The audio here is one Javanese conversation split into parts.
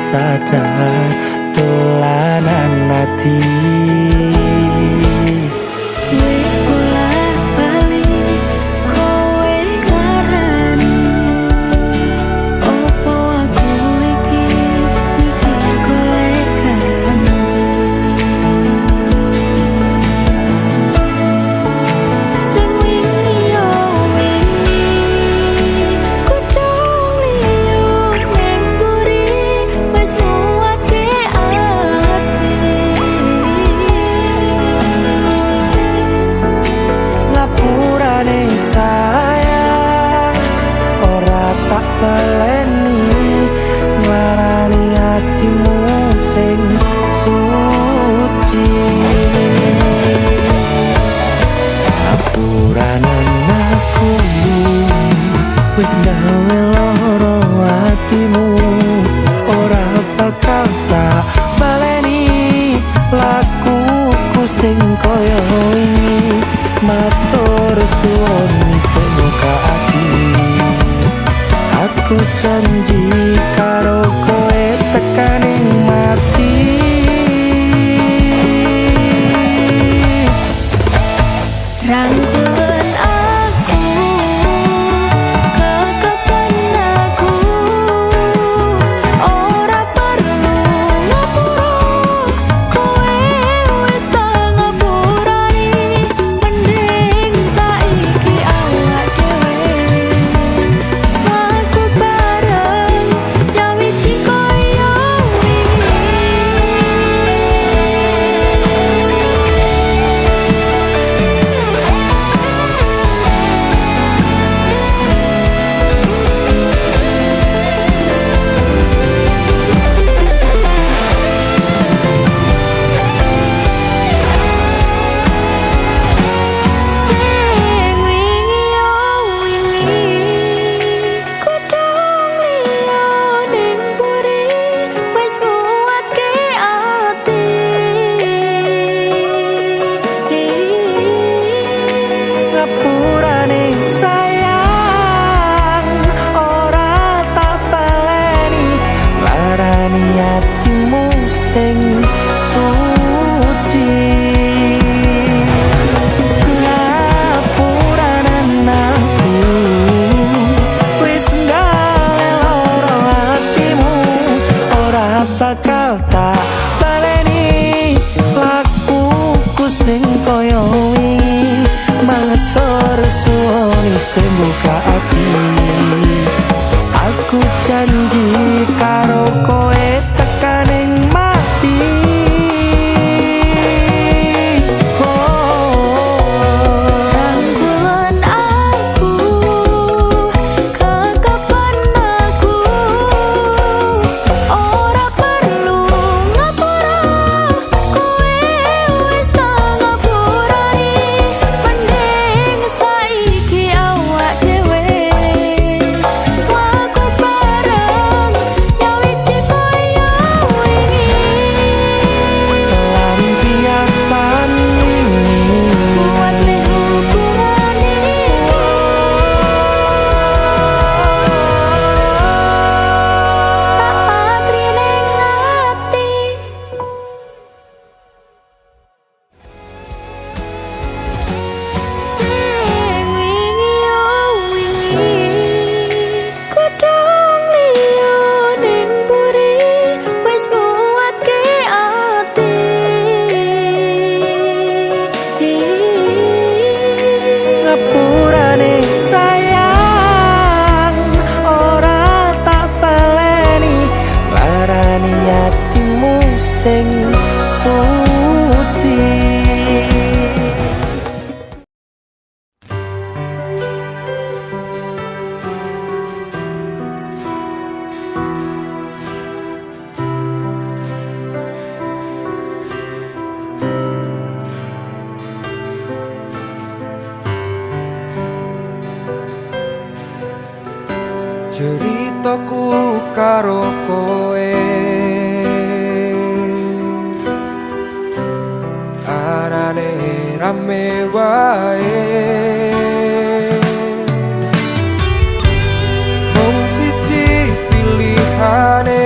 sadar dolanan ati. Wis bolak-balik kowe ngarani, opo aku iki mikir golek ganti. Sing wingi yo wingi kudu liyo ning buri wis muwake ati. Ngapurane sayang ora tak baleni, nglarani atimu sing suci. Ngapurane aku wis gawe loro atimu, ora bakal tak baleni lakuku sing koyo wingi. Matur suwun sing muka ati, aku janji karo kowe tekaning mati. Rangkulan aku, kekepen aku, ora perlu ngapura, kowe wis tak ngapurani. Mending saiki awak dhewe mlaku bareng, nyawiji koyo wingi. Sing wingi yo wingi kudu liyo ning buri wis nguwatke ati. Ngapurane sayang ora tak baleni, nglarani atimu sing suci. Ngapurane aku wis gawe loro atimu, ora bakal tak baleni lakuku sing koyo wingi. Matur suwun sing muka ati, aku janji karo kowe tekaning mati. Rangkulan aku, kekepen aku, ora perlu ngapura, kowe wis tak ngapurani. Mending saiki awak dhewe mlaku bareng, nyawiji koyo wingi. Lampiasan ini Kuwate hubungane, tak patri ning ati. Sing wingi yo wingi kudu liyo ning buri wis nguwatke ati. ngapurane sayang ora tak baleni, nglarani atimu sing suci. Ceritaku karo kowe anane rame wae, mung siji pilihane.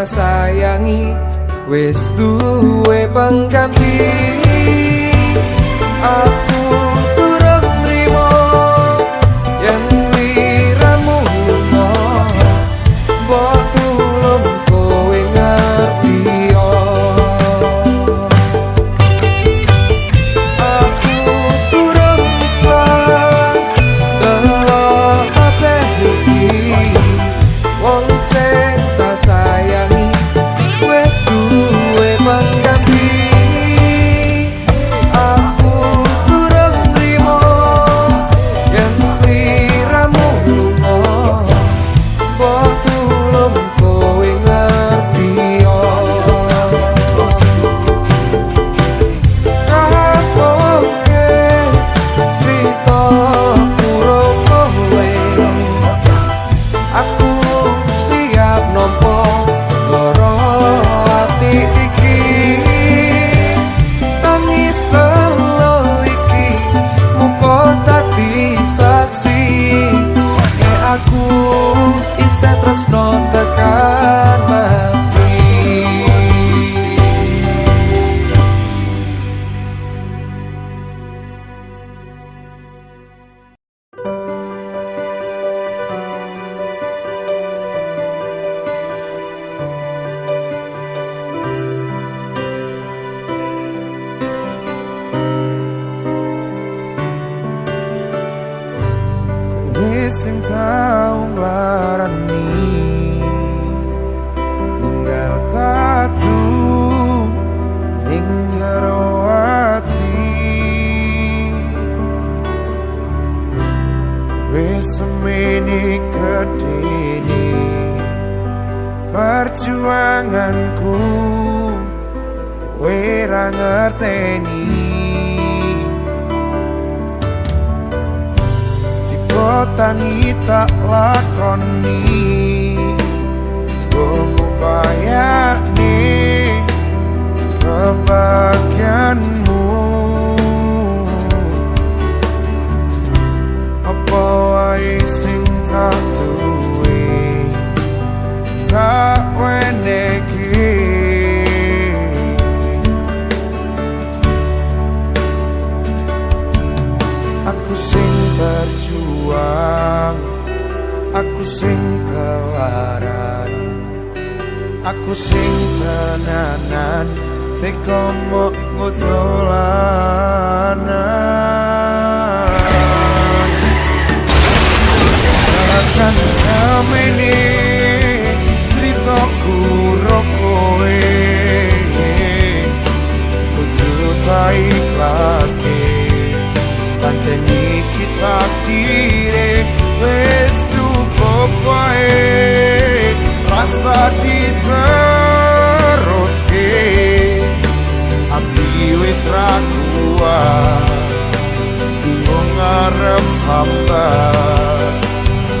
tak sayangi wis duwe pengganti. Aku durung nrimo yen sliramu lunga, mbok tulung kowe ngerti yo. Aku durung ikhlas delok kabeh iki, wong sing tak sayangi wis duwe pengganti. Aku durung nrimo yen sliramu lunga, mbok tulung kowe ngerti yo. Kapoke crita kurung kowe, aku siap nampa lara ati iki. Tangis selo iki muga dadi saksi, nek aku isih tresno tekan mati. Kowe sing tau nglarani ninggal tatu ning jero ati, wis semene gedene perjuanganku, kowe ra ngerteni. Tangi tak lakoni pengupayane kebahagiaanmu. Apa wae sing tak duwe tak weneki, aku sing berjuang, aku sing kelaran, aku sing tenanan teko mok ngutolanan. Sakan semene ceritaku ro kowe, kudu tak ikhlaske pancen iki takdire wis cukup wae rasa diteruske. Abdi wis ra kuat bingung ngarep sabar,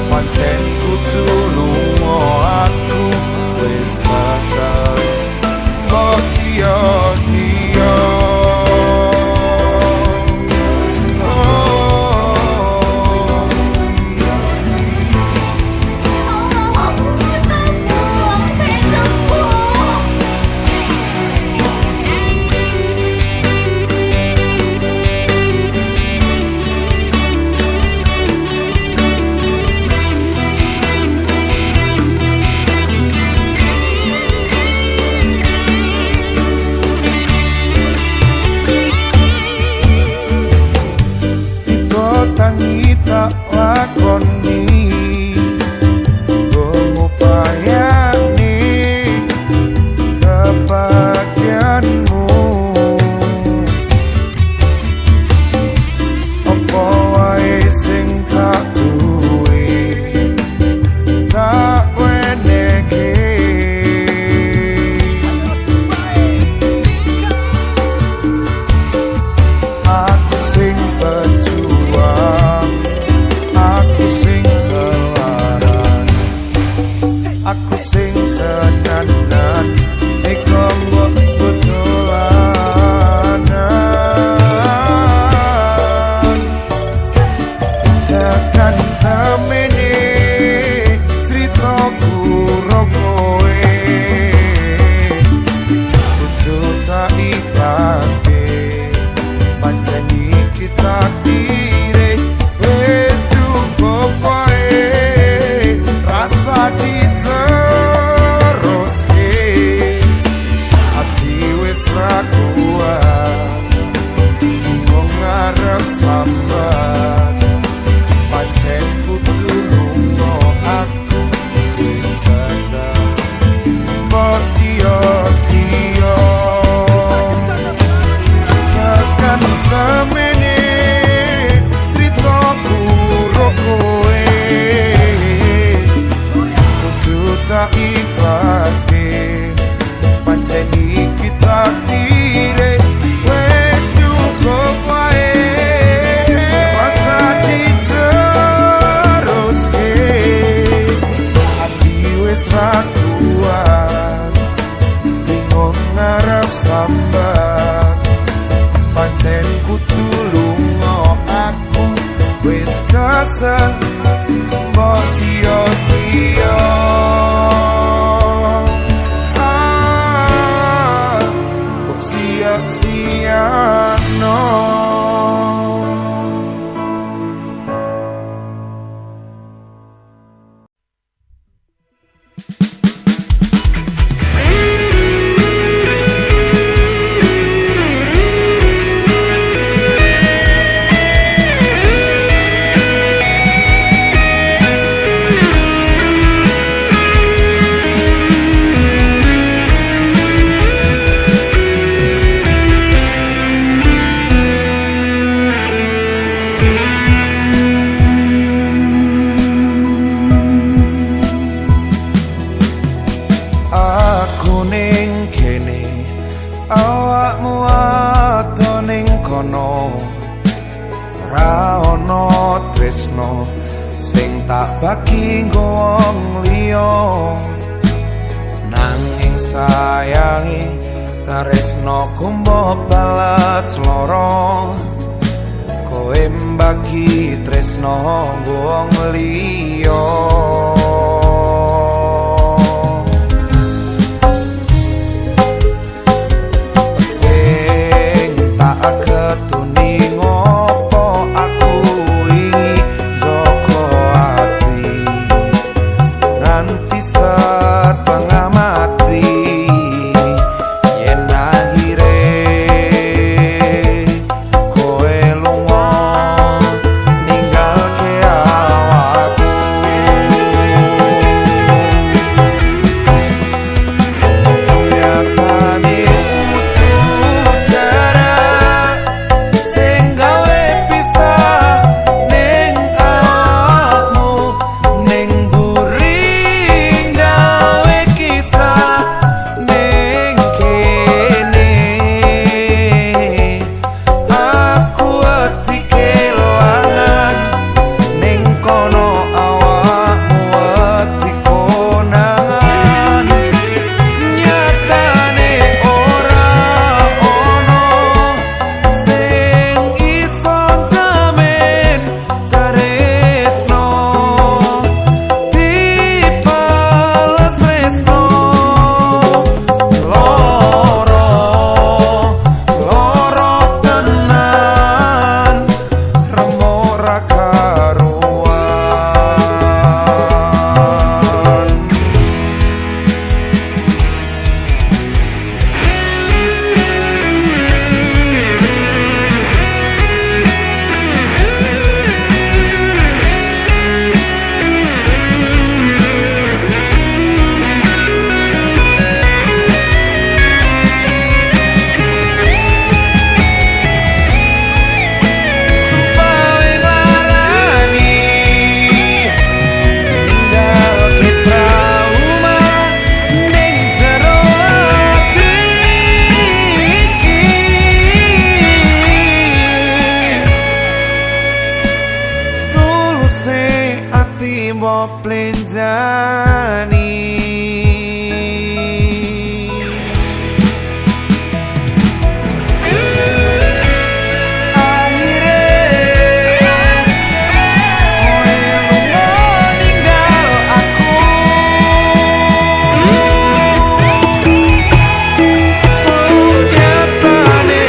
pancen kudu lunga aku wis pasal kok sia-sia. ikhlaske pancen iki takdire wis cukup wae rasa diteruske ati wis ra kuat wong ngarep sambat pancen kudu lunga aku wis basah mbok sia-sia tekan semene critaku karo kowe kudu tak ikhlaske pancen iki takdire wis cukup wae rasa diteruske ati wis ra kuat bingung ngarep sambat pancen kudu lunga aku wis kesel mbok sia-sia mbok sia-sia no. Aku ning kene awakmu ato ning kono ora ono tresno sing tak bagi wong liya nanging sayangi tresno kumbo balas loro kowe mbagi tresno wong liya ketuning opo aku iki joko ati nganti setengah mati yen akhire kowe lunga ninggalke awakku nyatane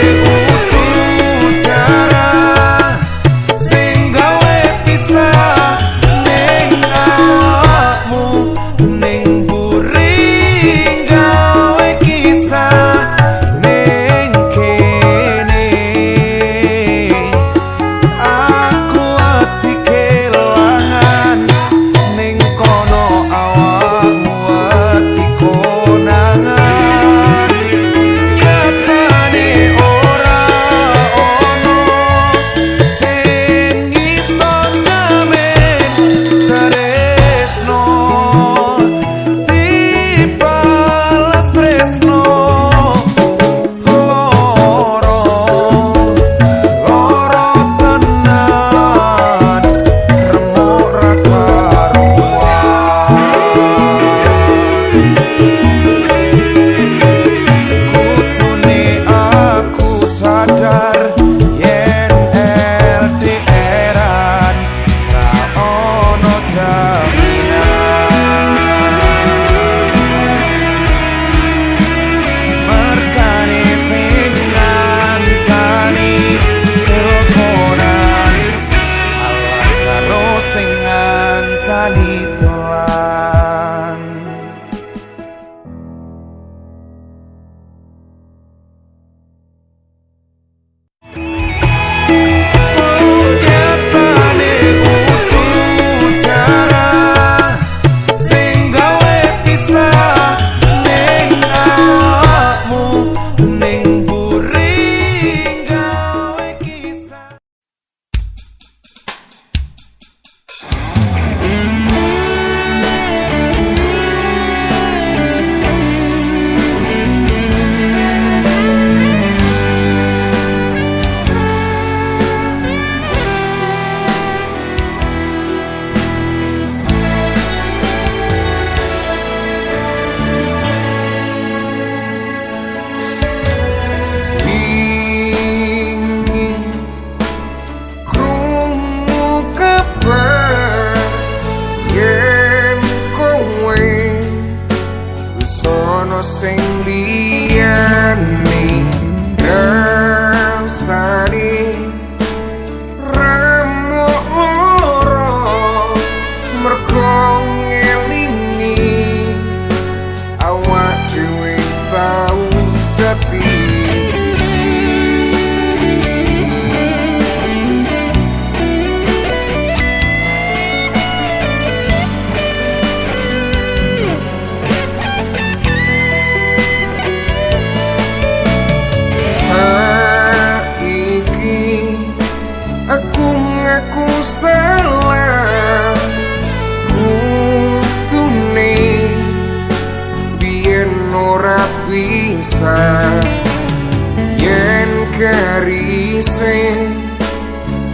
kerise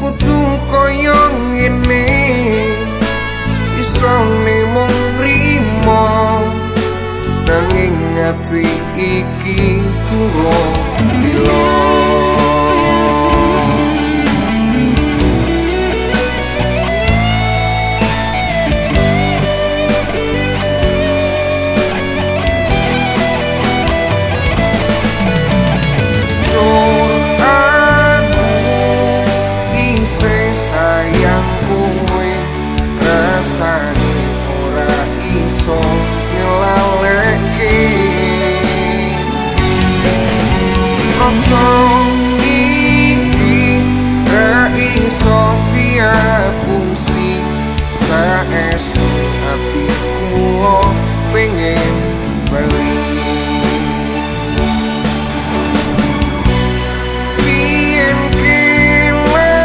kudu koyo ngene iso mung rimo nanging ati iki turun lilo. Saestu atiku pengen bali biyen kelangan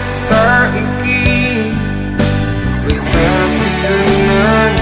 saiki wis tapi kenangan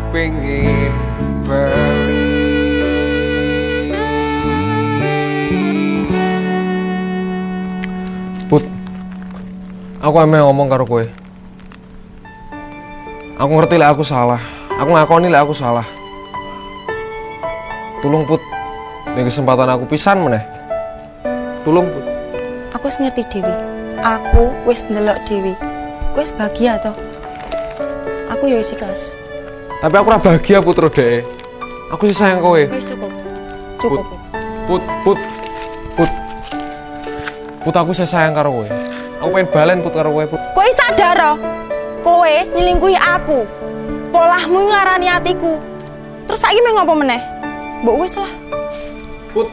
pengen bali. Put, aku emang ngomong karo kowe. Aku ngerti lah aku salah. Aku ngakoni lah aku salah. Tulung Put, ini kesempatan aku pisan meneh. Tulung Put. Aku wis ngerti Dewi. Aku wis ndelok Dewi. Kowe wis bahagia toh? Aku ya wis ikhlas. Tapi aku ora bahagia Putro Dek. Aku sih sayang kowe. Wis cukup. Cukup. Put aku sih sayang karo kowe. Aku pengen balen Put karo kowe Put. Kowe sadar kowe nyelingkuhi aku. Polahmu nglarani atiku. Terus saiki mau ngopo meneh? Mbok wis lah. Put.